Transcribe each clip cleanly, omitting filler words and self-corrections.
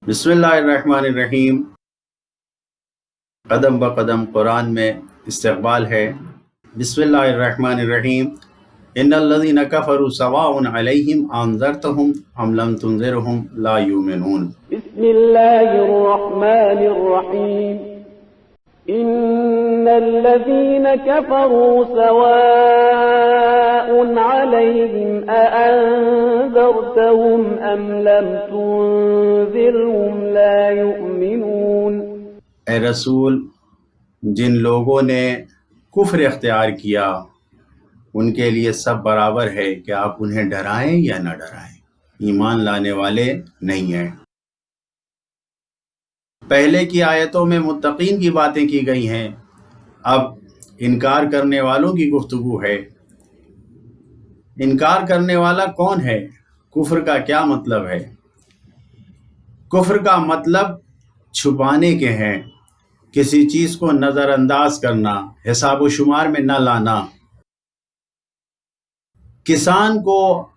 बिस्मिल्लाहिर्रहमानिर्रहीम। कदम ब कदम कुरान में इस्तक़बाल है। बिस्मिल्लाहिर्रहमानिर्रहीम। इन्नल्लज़ीना कफ़रू सवाउन अलैहिम अंज़रतहुम अम लम तुनज़िरहुम ला युमिनून। बिस्मिल्लाहिर्रहमानिर्रहीम। इन्नल्लज़ीना कफ़रू सवाउन अलैहिम अअंज़रतहुम अम लम तुनज़िरहुम ला युमिनून। ए रसूल, जिन लोगों ने कुफ्र इख्तियार किया उनके लिए सब बराबर है कि आप उन्हें डराएं या न डराएं, ईमान लाने वाले नहीं हैं। पहले की आयतों में मुत्तकीन की बातें की गई हैं, अब इनकार करने वालों की गुफ्तगू है। इनकार करने वाला कौन है? कुफ्र का क्या मतलब है? कुफ्र का मतलब छुपाने के हैं, किसी चीज़ को नज़रअंदाज करना, हिसाब व शुमार में न लाना। किसान को,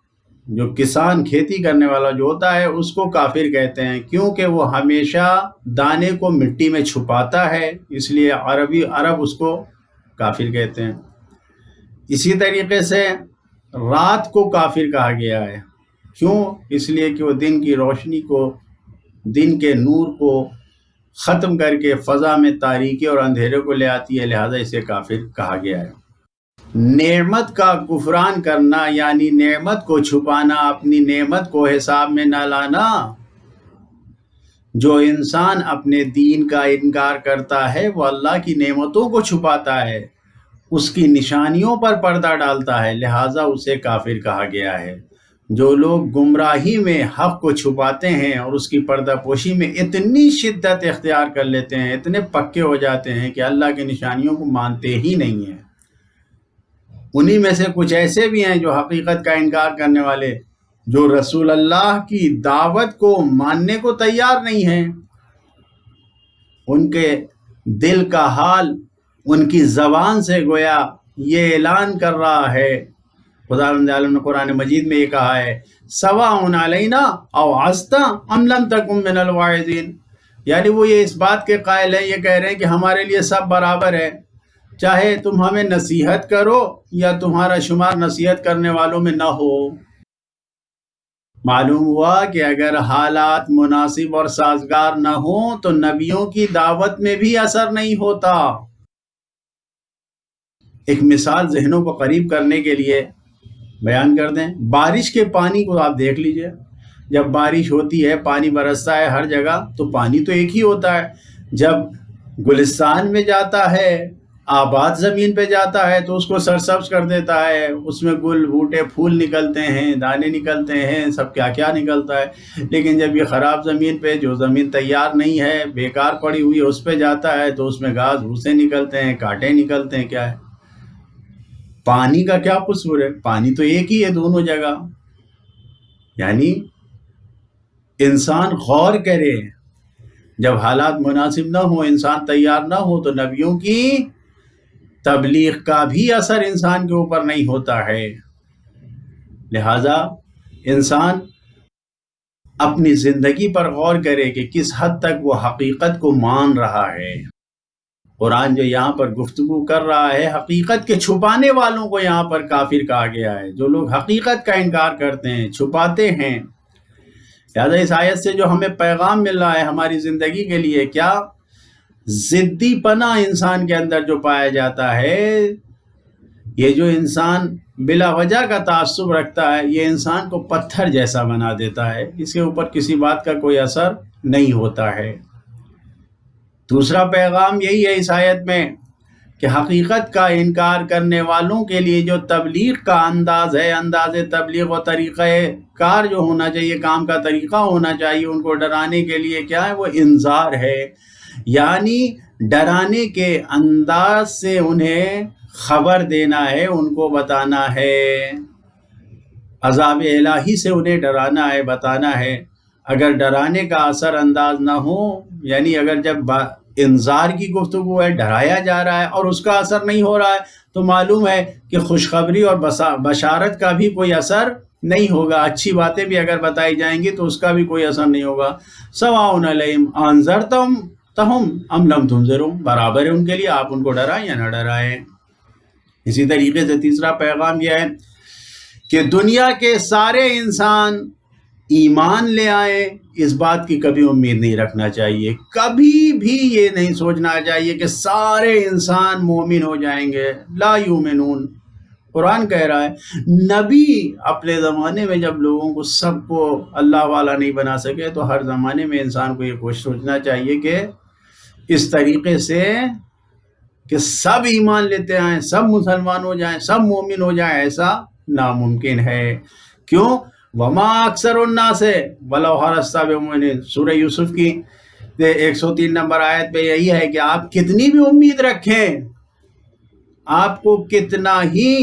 जो किसान खेती करने वाला जो होता है, उसको काफिर कहते हैं, क्योंकि वो हमेशा दाने को मिट्टी में छुपाता है, इसलिए अरब उसको काफिर कहते हैं। इसी तरीके से रात को काफिर कहा गया है। क्यों? इसलिए कि वो दिन की रोशनी को, दिन के नूर को ख़त्म करके फ़ज़ा में तारीकी और अंधेरे को ले आती है, लिहाजा इसे काफिर कहा गया है। नेमत का कुफरान करना यानी नेमत को छुपाना, अपनी नेमत को हिसाब में न लाना। जो इंसान अपने दीन का इनकार करता है वो अल्लाह की नेमतों को छुपाता है, उसकी निशानियों पर पर्दा डालता है, लिहाजा उसे काफिर कहा गया है। जो लोग गुमराही में हक़ को छुपाते हैं और उसकी पर्दापोशी में इतनी शिद्दत इख्तियार कर लेते हैं, इतने पक्के हो जाते हैं कि अल्लाह की निशानियों को मानते ही नहीं हैं। उन्हीं में से कुछ ऐसे भी हैं जो हकीकत का इनकार करने वाले, जो रसूल अल्लाह की दावत को मानने को तैयार नहीं हैं। उनके दिल का हाल उनकी ज़बान से गोया ये ऐलान कर रहा है। खुदावंद आलम ने कुरान मजीद में ये कहा है, सवाउन अलैना औ अस्ता अम लम तकुम मिनल वाइज़ीन। यानी वो ये इस बात के कायल हैं, ये कह रहे हैं कि हमारे लिए सब बराबर है, चाहे तुम हमें नसीहत करो या तुम्हारा शुमार नसीहत करने वालों में न हो। मालूम हुआ कि अगर हालात मुनासिब और साजगार न हो तो नबियों की दावत में भी असर नहीं होता। एक मिसाल जहनों को करीब करने के लिए बयान कर दें। बारिश के पानी को आप देख लीजिए, जब बारिश होती है, पानी बरसता है हर जगह, तो पानी तो एक ही होता है। जब गुलिस्तान में जाता है, आबाद ज़मीन पे जाता है, तो उसको सरसब्ज कर देता है, उसमें गुल बूटे फूल निकलते हैं, दाने निकलते हैं, सब क्या क्या निकलता है। लेकिन जब ये ख़राब ज़मीन पे, जो ज़मीन तैयार नहीं है, बेकार पड़ी हुई है, उस पे जाता है तो उसमें घास भूसे निकलते हैं, कांटे निकलते हैं। क्या है? पानी का क्या कसूर है? पानी तो एक ही है दोनों जगह। यानी इंसान गौर करे, जब हालात मुनासिब ना हो, इंसान तैयार ना हो, तो नबियों की तबलीग का भी असर इंसान के ऊपर नहीं होता है। लिहाजा इंसान अपनी ज़िंदगी पर गौर करे कि किस हद तक वो हकीकत को मान रहा है। कुरान जो यहाँ पर गुफ्तगू कर रहा है, हकीकत के छुपाने वालों को यहाँ पर काफिर कहा गया है, जो लोग हकीकत का इनकार करते हैं, छुपाते हैं। लिहाजा इस आयत से जो हमें पैगाम मिल रहा है हमारी ज़िंदगी के लिए, क्या ज़िद्दी पना इंसान के अंदर जो पाया जाता है, ये जो इंसान बिला वजह का तासुब रखता है, ये इंसान को पत्थर जैसा बना देता है, इसके ऊपर किसी बात का कोई असर नहीं होता है। दूसरा पैगाम यही है इस आयत में कि हकीकत का इनकार करने वालों के लिए जो तबलीग का अंदाज़ है, अंदाज़ तबलीग और तरीक़ा कार जो होना चाहिए, काम का तरीक़ा होना चाहिए उनको डराने के लिए, क्या है? वो इंज़ार है। यानी डराने के अंदाज से उन्हें खबर देना है, उनको बताना है, अज़ाब इलाही से उन्हें डराना है, बताना है। अगर डराने का असर अंदाज ना हो, यानी अगर जब इंज़ार की गुफ्तगू है, डराया जा रहा है और उसका असर नहीं हो रहा है, तो मालूम है कि खुशखबरी और बशारत का भी कोई असर نہیں ہوگا، اچھی باتیں بھی اگر بتائی جائیں گی تو اس کا بھی کوئی اثر نہیں ہوگا۔ سواء علیہم انذرتہم ام لم تنذرہم، برابر ہے ان کے لیے آپ ان کو ڈرائیں یا نہ ڈرائیں۔ اسی طریقے سے تیسرا پیغام یہ ہے کہ دنیا کے سارے انسان ایمان لے آئے، اس بات کی کبھی امید نہیں رکھنا چاہیے، کبھی بھی یہ نہیں سوچنا چاہیے کہ سارے انسان مومن ہو جائیں گے، لا یومنون۔ قرآن کہہ رہا ہے نبی اپنے زمانے میں جب لوگوں کو سب کو اللہ والا نہیں بنا سکے تو ہر زمانے میں انسان کو یہ کوشش سوچنا چاہیے کہ اس طریقے سے کہ سب ایمان لیتے آئیں، سب مسلمان ہو جائیں، سب مومن ہو جائیں، ایسا ناممکن ہے۔ کیوں؟ وما اکثر الناس ولو حرصت بمؤمنین، سورہ یوسف کی 103 نمبر آیت پہ یہی ہے کہ آپ کتنی بھی امید رکھیں، آپ کو کتنا ہی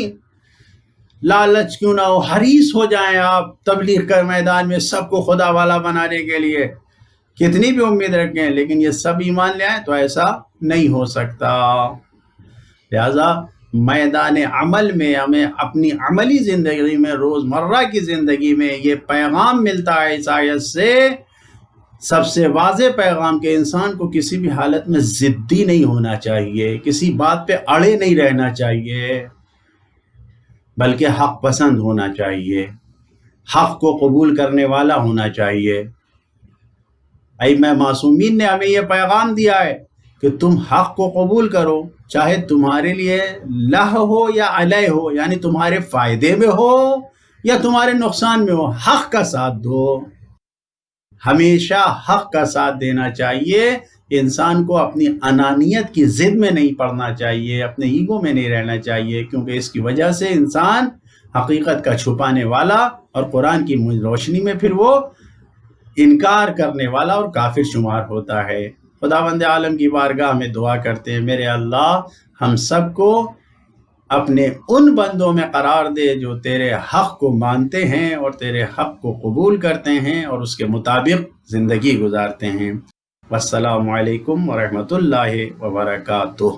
لالچ کیوں نہ ہو، حریص ہو جائیں آپ تبلیغ کر میدان میں سب کو خدا والا بنانے کے لیے، کتنی بھی امید رکھیں، لیکن یہ سب ایمان لے آئیں تو ایسا نہیں ہو سکتا۔ لہذا میدان عمل میں ہمیں اپنی عملی زندگی میں، روزمرہ کی زندگی میں یہ پیغام ملتا ہے اس آیت سے، سب سے واضح پیغام کہ انسان کو کسی بھی حالت میں ضدی نہیں ہونا چاہیے، کسی بات پہ اڑے نہیں رہنا چاہیے، بلکہ حق پسند ہونا چاہیے، حق کو قبول کرنے والا ہونا چاہیے۔ ائمہ معصومین نے ہمیں یہ پیغام دیا ہے کہ تم حق کو قبول کرو، چاہے تمہارے لیے لہ ہو یا علیہ ہو، یعنی تمہارے فائدے میں ہو یا تمہارے نقصان میں ہو، حق کا ساتھ دو، ہمیشہ حق کا ساتھ دینا چاہیے۔ انسان کو اپنی انانیت کی ضد میں نہیں پڑنا چاہیے، اپنے ایگو میں نہیں رہنا چاہیے، کیونکہ اس کی وجہ سے انسان حقیقت کا چھپانے والا اور قرآن کی روشنی میں پھر وہ انکار کرنے والا اور کافر شمار ہوتا ہے۔ خداوند عالم کی بارگاہ میں دعا کرتے ہیں میرے اللہ ہم سب کو اپنے ان بندوں میں قرار دے جو تیرے حق کو مانتے ہیں اور تیرے حق کو قبول کرتے ہیں اور اس کے مطابق زندگی گزارتے ہیں۔ والسلام علیکم ورحمۃ اللہ وبرکاتہ۔